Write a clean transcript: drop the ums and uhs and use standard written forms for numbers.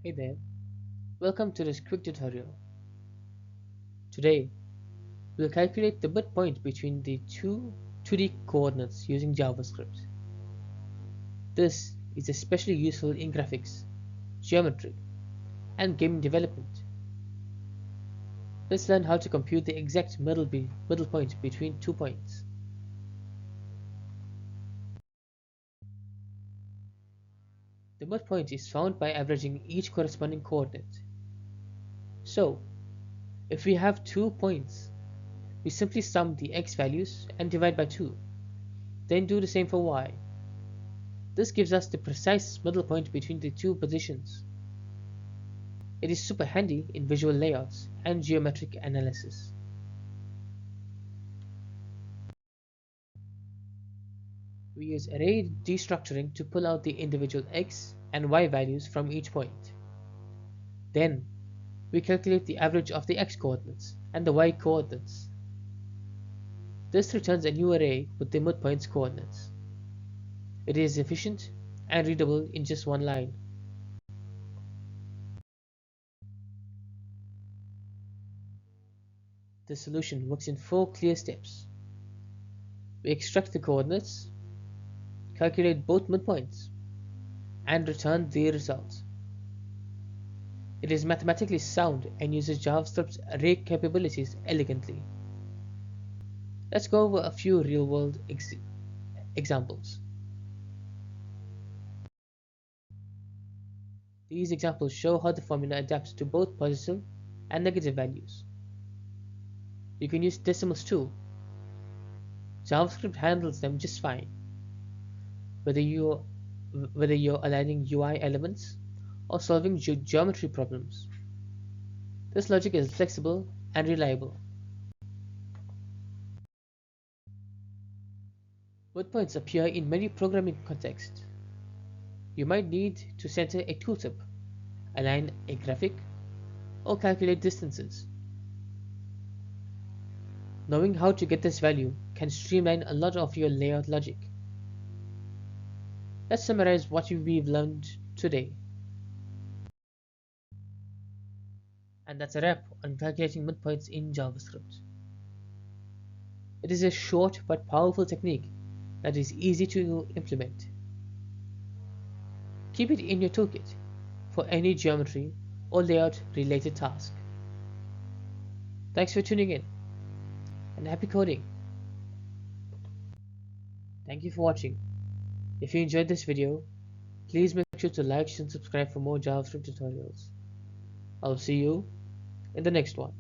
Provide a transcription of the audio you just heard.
Hey there, welcome to this quick tutorial. Today, we'll calculate the midpoint between the two 2D coordinates using JavaScript. This is especially useful in graphics, geometry, and game development. Let's learn how to compute the exact middle point between 2 points. The midpoint is found by averaging each corresponding coordinate. So, if we have 2 points, we simply sum the x values and divide by 2. Then do the same for y. This gives us the precise middle point between the two positions. It is super handy in visual layouts and geometric analysis. We use array destructuring to pull out the individual x and y values from each point. Then, we calculate the average of the x coordinates and the y coordinates. This returns a new array with the midpoint's coordinates. It is efficient and readable in just one line. The solution works in 4 clear steps. We extract the coordinates, calculate both midpoints, and return the result. It is mathematically sound and uses JavaScript's array capabilities elegantly. Let's go over a few real-world examples. These examples show how the formula adapts to both positive and negative values. You can use decimals too. JavaScript handles them just fine, whether you're aligning UI elements or solving geometry problems. This logic is flexible and reliable. Midpoints appear in many programming contexts. You might need to center a tooltip, align a graphic, or calculate distances. Knowing how to get this value can streamline a lot of your layout logic. Let's summarize what we've learned today. And that's a wrap on calculating midpoints in JavaScript. It is a short but powerful technique that is easy to implement. Keep it in your toolkit for any geometry or layout related task. Thanks for tuning in and happy coding. Thank you for watching. If you enjoyed this video, please make sure to like and subscribe for more JavaScript tutorials. I'll see you in the next one.